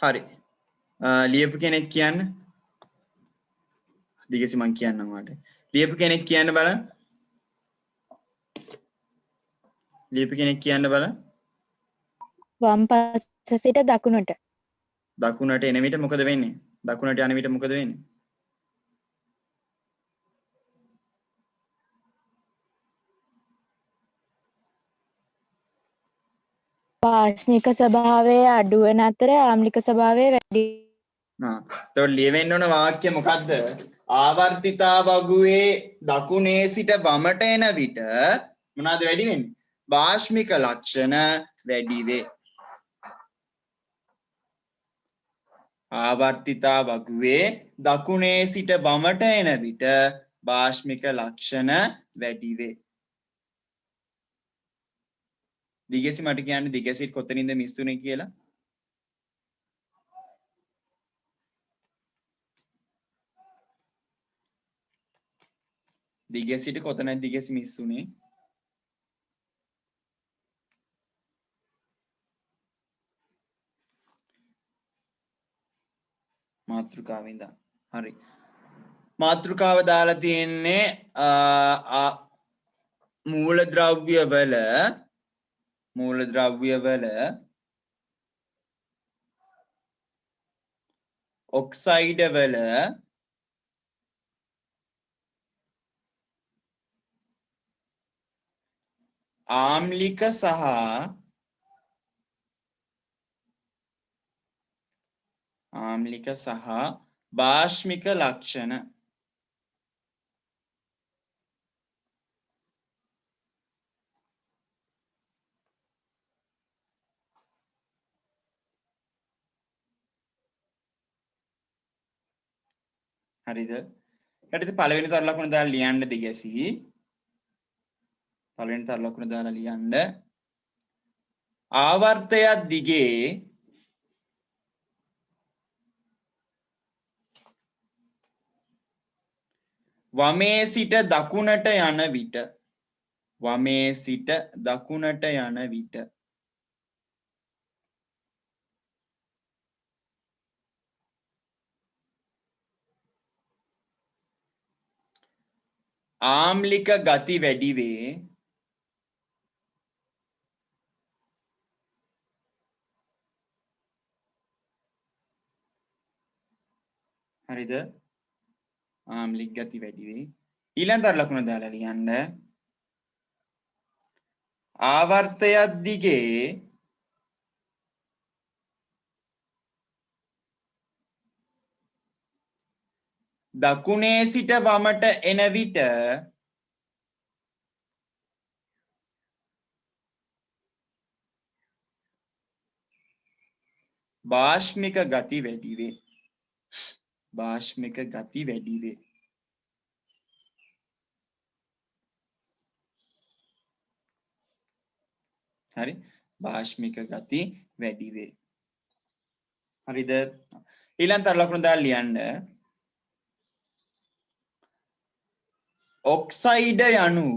හරි. ලියපු කෙනෙක් කියන්න. දිගසි මං කියන්නම් වාට. ලියපු කෙනෙක් කියන්න බලන්න. ලියපු කෙනෙක් කියන්න බලන්න. වම් පස සිට දකුණට. දකුණට එන විට මොකද වෙන්නේ? දකුණට යන විට මොකද වෙන්නේ? පාෂ්මික ස්වභාවය අඩු වෙන අතර ආම්ලික ස්වභාවය වැඩි. එතකොට ලියවෙන්න ඕන වාක්‍ය මොකද්ද? ආවර්තිතා වගුවේ දකුණේ සිට වමට එන විට මොනවාද වැඩි වෙන්නේ? පාෂ්මික ලක්ෂණ වැඩි වේ. ආවර්තිතා වගුවේ දකුණේ සිට වමට එන විට පාෂ්මික ලක්ෂණ වැඩි වේ. දිගසි මට කියන්න දිගසිට කොතනින්ද මිස් වුනේ කියලා? දිගසිට කොතනද දිගසි මිස් වුනේ? මාතෘකාවෙන් ඉඳන්. හරි. මාතෘකාව දාලා තියෙන්නේ මූලද්‍රව්‍ය වල ඔක්සයිඩ වල ආම්ලික සහ භාෂ්මික ලක්ෂණ. හරිද? ඊට පළවෙනි තර ලකුණ දාලා ලියන්න දිගැසි. පළවෙනි තර ලකුණ දාලා ලියන්න. ආවර්තයක් දිගේ වමේ සිට දකුණට යන විට ආම්ලික ගති වැඩි වේ. හරිද? ආම්ලික ගති වැඩි වේ. ඊළඟ ලකුණ දාලා ලියන්න. ආවර්තයක් දිගේ දකුණේ සිට වමට එන විට භාෂ්මික ගති වැඩි වේ. හරි? භාෂ්මික ගති වැඩි වේ. හරිද? ඊළඟ තර ලකුණ දාලා ලියන්න. ඔක්සයිඩ යනු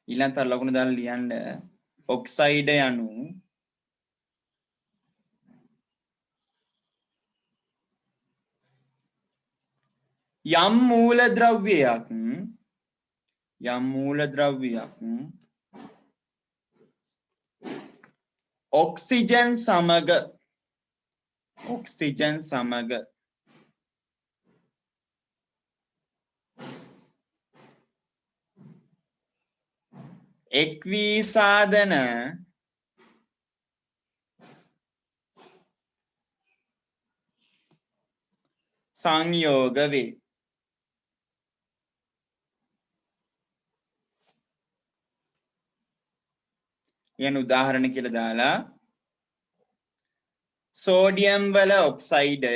ඊළඟ තර ලකුණ දාලා ලියන්න. ඔක්සයිඩ යනු යම් මූලද්‍රව්‍යයක් ඔක්සිජන් සමග එක් වී සාදන සංයෝග වේ. යන උදාහරණ කියලා දාලා සෝඩියම් වල ඔක්සයිඩය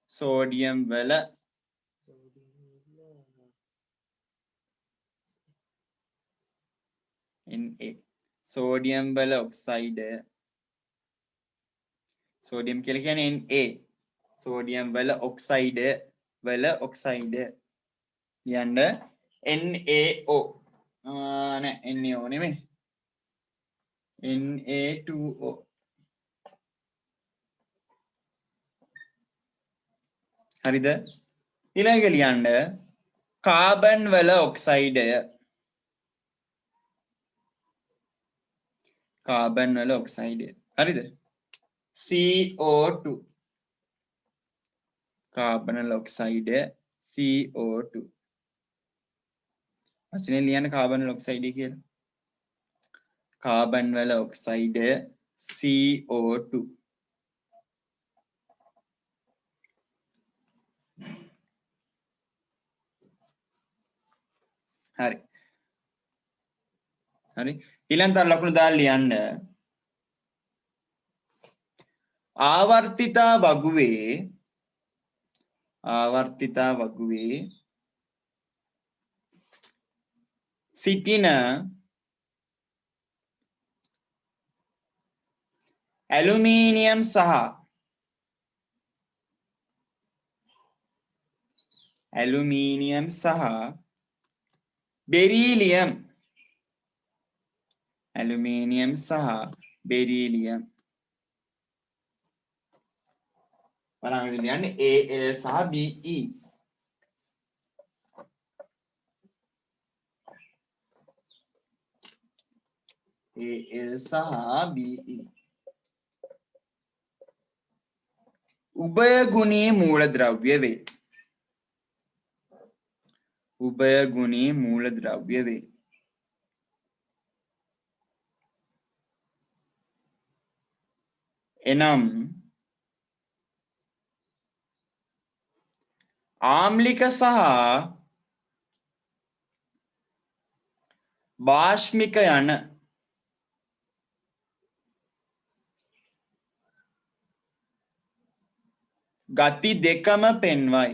සෝඩියම් වල Na සෝඩියම් වල ඔක්සයිඩය සෝඩියම් කියලා කියන්නේ Na සෝඩියම් වල ඔක්සයිඩ යන්න NaO නෑ NaO නෙමෙයි Na2O හරිද ඊළඟ ලියන්න කාබන් වල ඔක්සයිඩය කාබන් වල ඔක්සයිඩය හරිද CO2 කාබන් වල ඔක්සයිඩය CO2 වචනේ ලියන්න කාබන් වල ඔක්සයිඩය කියලා කාබන් වල ඔක්සයිඩය CO2 හරි හරි ඊළඟ තර ලකුණු දාලා ලියන්න ආවර්තිතා වගුවේ සිටින ඇලුමිනියම් සහ බෙරීලියම් බලන්න ලියන්නේ Al සහ Be Al සහ Be උභයගුණී මූලද්‍රව්‍ය වේ එනම් ආම්ලික සහ භාෂ්මික යන ගති දෙකම පෙන්වයි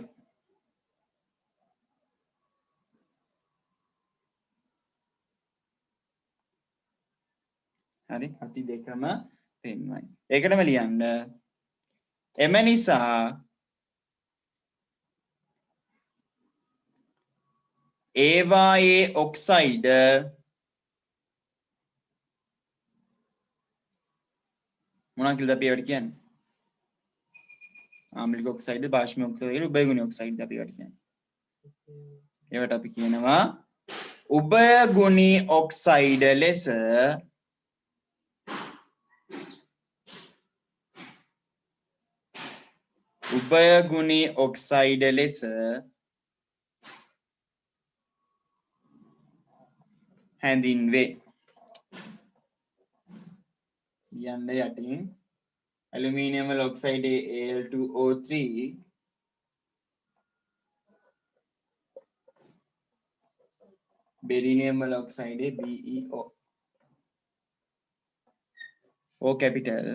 හරි ගති දෙකම පෙන්වයි ඒකටම ලියන්න එම නිසා ඒවායේ ඔක්සයිඩ මොනවා කියලාද අපි ඒවට කියන්නේ ආම්ලික ඔක්සයිඩ් භාෂ්මික ඔක්සයිඩ් උභයගුණී ඔක්සයිඩ් අපි ඒවට කියන්නේ ඒවට අපි කියනවා උභයගුණී ඔක්සයිඩ ලෙස හැඳින්වේ යන්න යටින් ඇලුමිනියම් වල ඔක්සයිඩ් Al2O3 बेरिलियम वाला ऑक्साइड है BeO O कैपिटल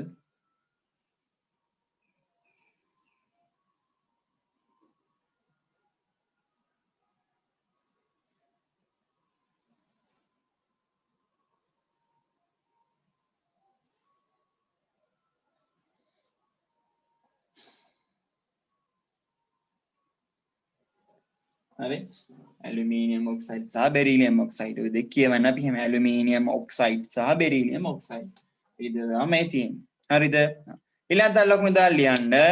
अरे एल्यूमिनियम ऑक्साइड सा बेरिलियम ऑक्साइड देखिए वरना भी हमें एल्यूमिनियम ऑक्साइड सा बेरिलियम ऑक्साइड इधर मैं तीन हरिद इलांता लोग में डाल लिया अंडे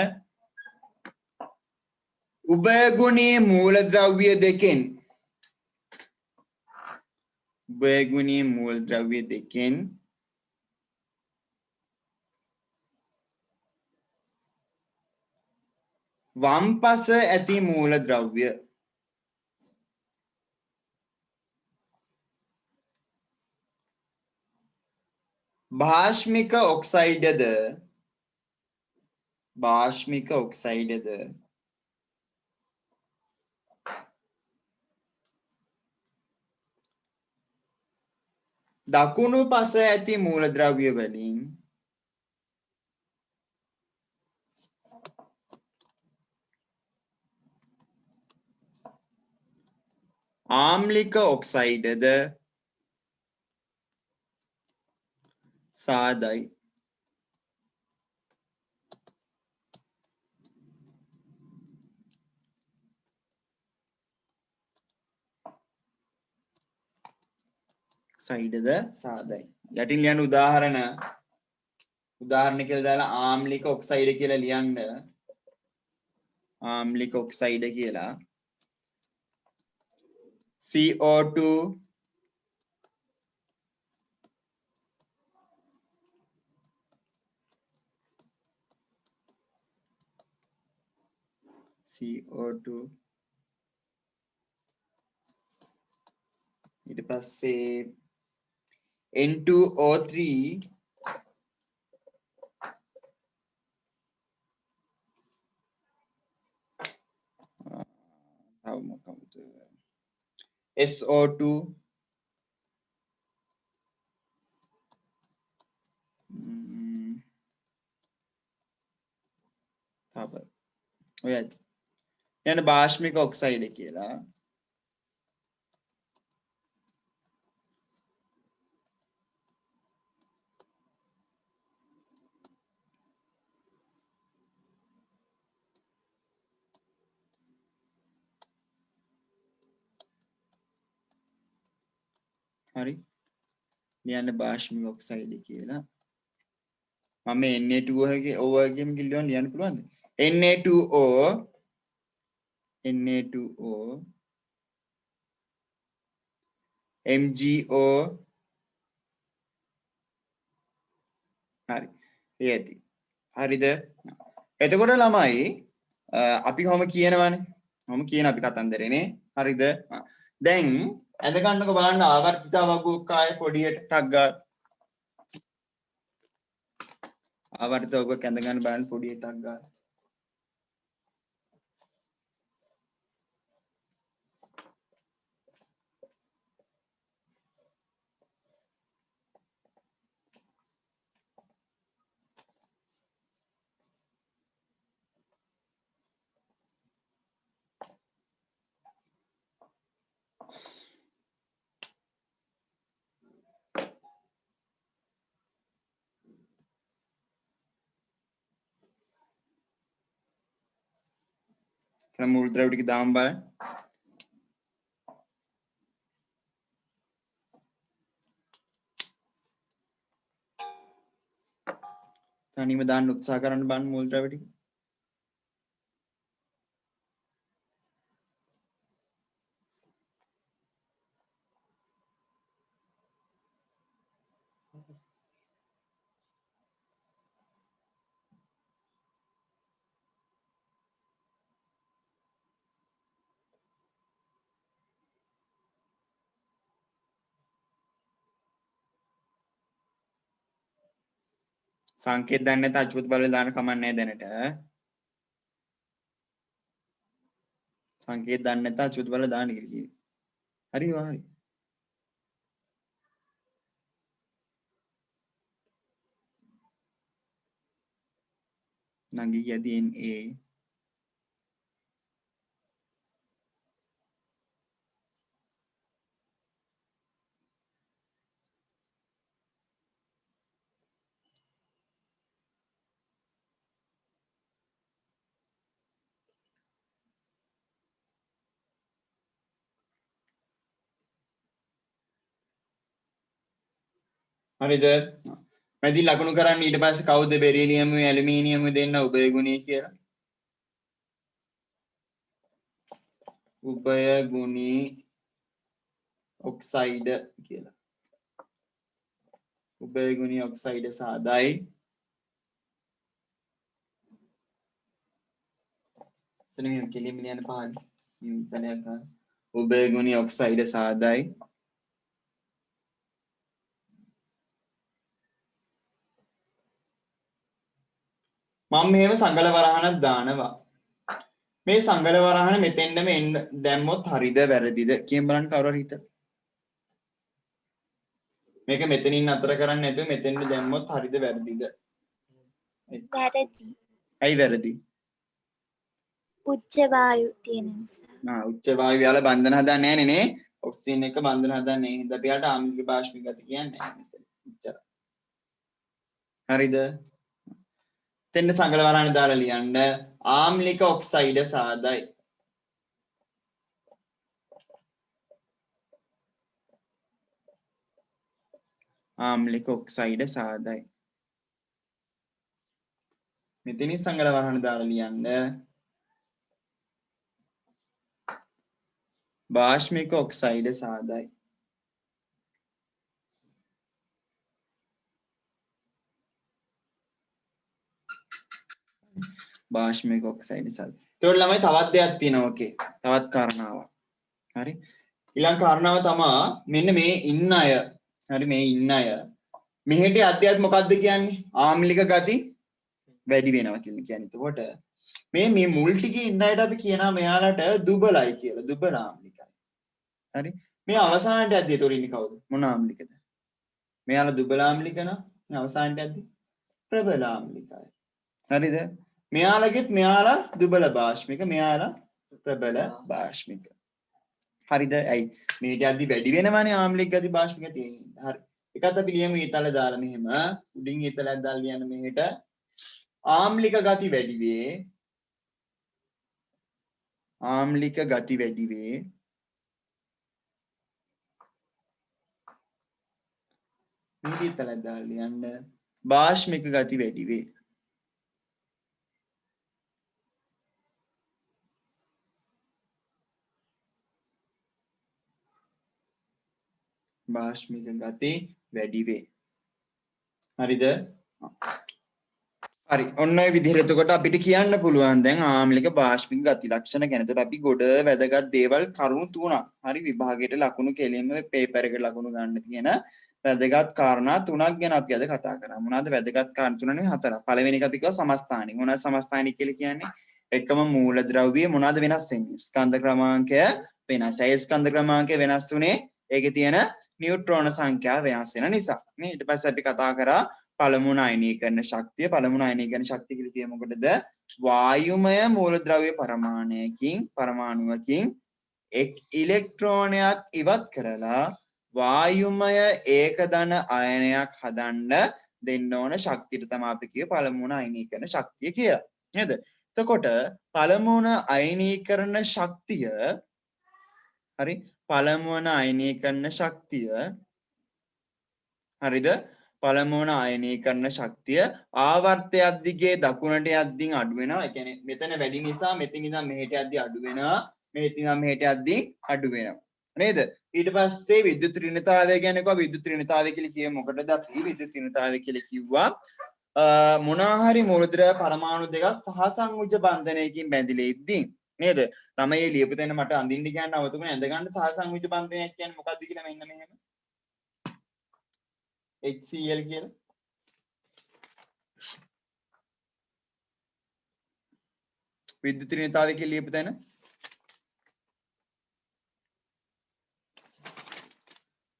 उभयगुणी मूलद्रव्य देखें वामपस ऐति मूलद्रव्य भाष्मिक ऑक्साइड दकुणु पस ऐति मूलद्रव्य वलिන් आम्लिक ऑक्साइड सादයි ඔක්සයිඩද සාදයි. යටින් ලියන්න උදාහරණ කියලා දාලා ආම්ලික ඔක්සයිඩ කියලා ලියන්න. ආම්ලික ඔක්සයිඩ කියලා CO2 CO2 ඊට පස්සේ N2O3 තව මොකක්ද SO2 තව ඔයයි යන භාෂ්මික ඔක්සයිඩ කියලා හරි ලියන්න භාෂ්මික ඔක්සයිඩ කියලා මම Na2O එකේ ඕවර්ගේම කිල්ලුවන් ලියන්න පුළුවන්ද Na2O MgO හරි ඒ ඇති හරිද එතකොට ළමයි අපි කොහොම කියනවනේ කොහොම කියන අපි කතන්දරේනේ හරිද දැන් ඇඳ ගන්නකො බලන්න ආවර්තිතා වගුවක් ආය පොඩියට ටක් ගාලා ආවර්තිතා වගුවක් ඇඳ ගන්න බලන්න පොඩියට ටක් ගාලා කරා මූල ද්‍රව්‍ය ටික දාන්න බලන්න තනියම දාන්න උත්සාහ කරන්න බලන්න මූල ද්‍රව්‍ය ටික සංකේත දන්නේ නැත්නම් අච්චුත් බලලා දාන්න කමන්නේ දැනට සංකේත දන්නේ නැත්නම් අච්චුත් බලලා දාන්න කියලා කිව්වේ හරි හරි නංගි යදී NA හරිද මැදි ලකුණු කරන්න ඊට පස්සේ කවුද බෙරීලියම් ඇලුමිනියම් දෙන්න උභය ගුණී කියලා උභය ගුණී ඔක්සයිඩ කියලා උභය ගුණී ඔක්සයිඩ සාදයි එතන මෙහෙම කෙලින්ම ලියන්න පහළ තනයක් ගන්න උභය ගුණී ඔක්සයිඩ සාදයි මම මෙහෙම සංගල වරහනක් දානවා මේ සංගල වරහන මෙතෙන්දම එන්න දැම්මොත් හරිද වැරදිද කියන බලන්න කවුරු හරි හිතලා මේක මෙතනින් අතර කරන්නේ නැතුව මෙතෙන්ද දැම්මොත් හරිද වැරදිද වැරදි. ඇයි වැරදි උච්ච වායු තියෙන නිසා. උච්ච වායු වල බන්ධන හදන්නේ නැහැ නේ ඔක්සිජන් එක බන්ධන හදන්නේ නැහැ හින්දා පියාට ආම්ලික භාෂ්මික ගති කියන්නේ නැහැ මෙතන ඉච්චර හරිද තෙන්න සංගල වරහන දාලා ලියන්න ආම්ලික ඔක්සයිඩ සාදයි ආම්ලික ඔක්සයිඩ සාදයි. මෙතනින් සංගල වහන දාලා ලියන්න. භාෂ්මික ඔක්සයිඩ සාදයි. භාෂ්මික ඔක්සයිඩ සාදයි. ඒතකොට ළමයි තවත් දෙයක් තියෙනවා ඔකේ. තවත් කාරණාවක්. හරි. ඊළඟ කාරණාව තමයි මෙන්න මේ ඉන්න අය. හරි මේ ඉන්න අය. මෙහෙට අධ්‍යාත්ම මොකද්ද කියන්නේ? ආම්ලික ගති වැඩි වෙනවා කියන්නේ. එතකොට මේ මුල් ටිකේ ඉන්න අයට අපි කියනවා මෙයාලට දුබලයි කියලා. දුබල ආම්ලිකයි. හරි. මේ අවසානට ඇද්දී ඒතොර ඉන්නේ කවුද? මොන ආම්ලිකද? මෙයාලා දුබල ආම්ලික නම් මේ අවසානට ඇද්දී ප්‍රබල ආම්ලිකයි. හරිද? මෙයාලා දුබල භාෂ්මික, මෙයාලා ප්‍රබල භාෂ්මික. හරිද? ඇයි මේට ඇද්දී වැඩි වෙනවනේ ආම්ලික ගති භාෂ්මික ගති. හරි. එකත් අපි ලියමු ඊතල දාලා මෙහෙම. උඩින් ඊතලක් දාලා ලියන්න මෙහෙට. ආම්ලික ගති වැඩි වේ. ආම්ලික ගති වැඩි වේ. ඊතලක් දාලා ලියන්න. භාෂ්මික ගති වැඩි වේ. භාෂ්මික ගති වැඩි වේ. හරිද? හරි. ඔන්න ඔය විදිහට එතකොට අපිට කියන්න පුළුවන් දැන් ආම්ලික භාෂ්මික ගති ලක්ෂණ ගැන. එතකොට අපි ගොඩ වැදගත් දේවල් කරුණු තුනක්. හරි විභාගයට ලකුණු කෙලින්ම පේපර් එකට ලකුණු ගන්න තියෙන වැදගත් කාරණා තුනක් ගැන අපි අද කතා කරා. මොනවාද වැදගත් කාරණා තුන නෙවෙයි හතරක්. පළවෙනි එක අපි කිව්වා සමස්ථානික. මොනවාද සමස්ථානික කියලා කියන්නේ? එකම මූලද්‍රව්‍ය මොනවාද වෙනස් වෙන්නේ? ස්කන්ධ ක්‍රමාංකය වෙනස්. ඒ ස්කන්ධ ක්‍රමාංකය වෙනස් වුනේ ඒකේ තියෙන නියුට්‍රෝන සංඛ්‍යාව වෙනස් වෙන නිසා. මේ ඊට පස්සේ අපි කතා කරා පළමුණ අයනීකරණ ශක්තිය. පළමුණ අයනීකරණ ශක්තිය කියලා කියේ මොකටද? වායුමය මූලද්‍රව්‍ය පරමාණුවකින් එක් ඉලෙක්ට්‍රෝනයක් ඉවත් කරලා වායුමය ඒකධන අයනයක් හදන්න දෙන්න ඕන ශක්තියට තමයි අපි කියේ පළමුණ අයනීකරණ ශක්තිය කියලා. නේද? එතකොට පළමුණ අයනීකරණ ශක්තිය හරි පළමුවන අයනීකරණ ශක්තිය හරිද? පළමුවන අයනීකරණ ශක්තිය ආවර්තයක් දිගේ දකුණට යද්දී අඩු වෙනවා. ඒ කියන්නේ මෙතන වැඩි නිසා මෙතන ඉඳන් මෙහෙට යද්දී අඩු වෙනවා. මෙහෙට ඉඳන් මෙහෙට යද්දී අඩු වෙනවා. නේද? ඊට පස්සේ විද්‍යුත් ඍණතාවය කියන්නේ කොහොමද? විද්‍යුත් ඍණතාවය කියලා කියේ මොකටද? අපි විද්‍යුත් ඍණතාවය කියලා කිව්වා මොනවා හරි මූලද්‍රව්‍ය පරමාණු දෙකක් සහසංයුජ බන්ධනයකින් බැඳිලා ඉද්දී නේද? ළමයි ලියපු තැන මට අඳින්න කියන්න අවතුන ඇඳ ගන්න සහසංයුජ බන්ධනයක් කියන්නේ මොකක්ද කියලා මෙන්න මෙහෙම. HCl කියලා. විද්‍යුත් ඍණතාවය කියලා ලියපු තැන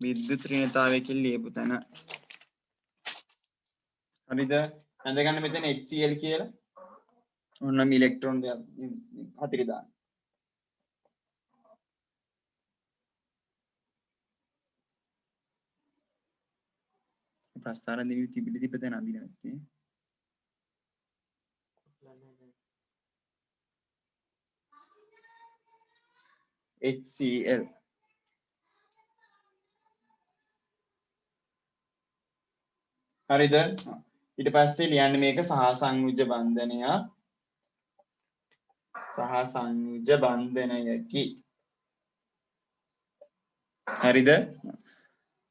විද්‍යුත් ඍණතාවය කියලා ලියපු තැන හරිද? ඇඳ ගන්න මෙතන HCl කියලා. ඔන්න ඉලෙක්ට්‍රෝන දෙක හතරේ දාන්න. ප්‍රස්ථාර දෙවි තිබෙන අඳින නැත්තේ. HCl හරිද? ඊට පස්සේ ලියන්න මේක සහසංයුජ බන්ධනයකි. හරිද?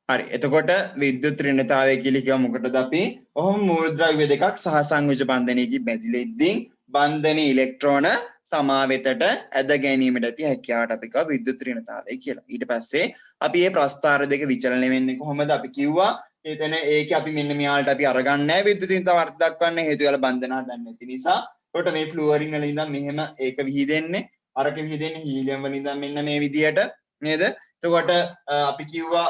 හරි. එතකොට විද්‍යුත් ඍණතාවය කියලා කියව මොකටද අපි? ඔහොම මූලද්‍රව්‍ය දෙකක් සහසංයුජ බන්ධනයකින් බැඳිලා ඉද්දී බන්ධනයේ ඉලෙක්ට්‍රෝන තමා වෙතට ඇද ගැනීමට ඇති හැකියාවට අපි කියව විද්‍යුත් ඍණතාවය කියලා. ඊට පස්සේ අපි මේ ප්‍රස්ථාර දෙක විචලනය වෙන්නේ කොහොමද? අපි කිව්වා එතන ඒකේ අපි මෙන්න මෙයාලට අපි අරගන්නේ නැහැ විද්‍යුත් ඍණතාව අර්ථ දක්වන්න හේතු වල බන්ධන හදන්න නැති නිසා. ඒකට මේ ෆ්ලුවරින් වල ඉඳන් මෙහෙම ඒක විහිදෙන්නේ අරක විහිදෙන්නේ හීලියම් වල ඉඳන් මෙන්න මේ විදියට නේද? එතකොට අපි කිව්වා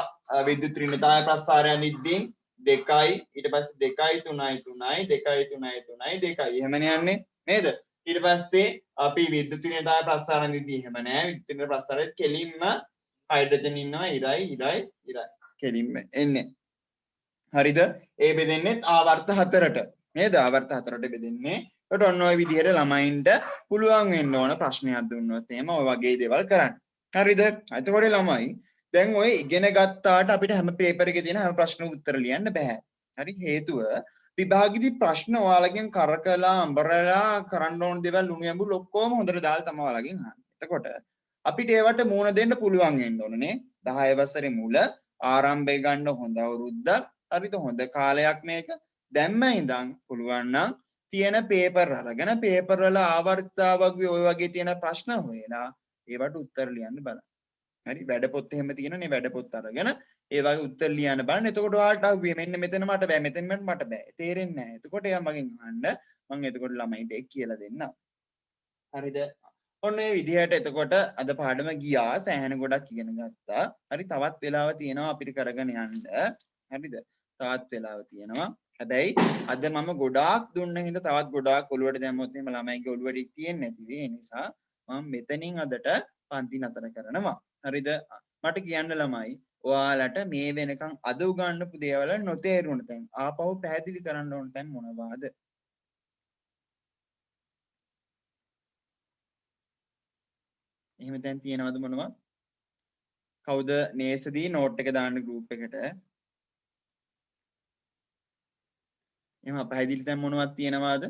විද්‍යුත් ඍණතාවය ප්‍රස්ථාරයන් ඉද්දී 2යි ඊට පස්සේ 2යි 3යි 3යි 2යි 3යි 3යි 2යි එහෙමනේ යන්නේ නේද? ඊට පස්සේ අපි විද්‍යුත් ඍණතාවය ප්‍රස්ථාරයන් ඉද්දී එහෙම නෑ. විද්‍යුත් ඍණ ප්‍රස්ථාරයත් කෙලින්ම හයිඩ්‍රජන් ඉන්නවා ඉරයි කෙලින්ම එන්නේ. හරිද? ඒ බෙදෙන්නේ ආවර්ත 4ට. නේද? ආවර්ත 4ට බෙදෙන්නේ. ඒකට ඔන්න ඔය විදිහට ළමයින්ට පුළුවන් වෙන්න ඕන ප්‍රශ්නයක් දුන්නොත් එහෙම ඔය වගේ දේවල් කරන්න. හරිද? එතකොට ළමයි දැන් ඔය ඉගෙන ගත්තාට අපිට හැම පේපර් එකේ තියෙන හැම ප්‍රශ්න උත්තර ලියන්න බෑ. හරි හේතුව විභාගෙදී ප්‍රශ්න ඔයාලගෙන් කරකලා අඹරලා කරන්න ඕන දේවල් ලුණු ඇඹුල් ඔක්කොම හොඳට දාලා තමයි ඔයාලගෙන් අහන්නේ. එතකොට අපිට ඒවට මුණ දෙන්න පුළුවන් වෙන්න ඕනේ. 10 වසරේ මුල ආරම්භය ගන්න හොඳ අවුරුද්දක්. හරිද? හොඳ කාලයක් මේක. දැම්ම ඉඳන් පුළුවන් නම් තියෙන පේපර් අරගෙන පේපර් වල ආවර්තිතා වගේ ඔය වගේ තියෙන ප්‍රශ්න හොයලා ඒවට උත්තර ලියන්න බලන්න. හරි වැඩ පොත් එහෙම තියෙනනේ වැඩ පොත් අරගෙන ඒ වගේ උත්තර ලියන්න බලන්න. එතකොට ඔයාලට අහුවේ මෙන්න මෙතන මට බෑ මෙතන මට බෑ. තේරෙන්නේ නැහැ. එතකොට එයා මගෙන් අහන්න මම එතකොට ළමයින්ට ඒක කියලා දෙන්නම්. හරිද? ඔන්න ඒ විදිහට එතකොට අද පාඩම ගියා සෑහෙන ගොඩක් ඉගෙන ගත්තා. හරි තවත් වෙලාව තියෙනවා අපිට කරගෙන යන්න. හරිද? තවත් වෙලාව තියෙනවා. හැබැයි අද මම ගොඩාක් දුන්න හින්දා තවත් ගොඩාක් ඔළුවට දැම්මොත් එහෙම ළමයිගේ ඔළුවට තියෙන්නේ නැති වෙයි. ඒ නිසා මම මෙතනින් අදට පන්ති නතර කරනවා. හරිද? මට කියන්න ළමයි ඔයාලට මේ වෙනකන් අද උගන්වපු දේවල් නොතේරුණ තැන් ආපහු පැහැදිලි කරන්න ඕන තැන් මොනවාද? එහෙම තැන් තියෙනවද මොනවා? කවුද නේසදී නෝට් එක දාන්න ගෲප් එකට? එහෙම පැහැදිලි තැන් මොනවද තියෙනවද?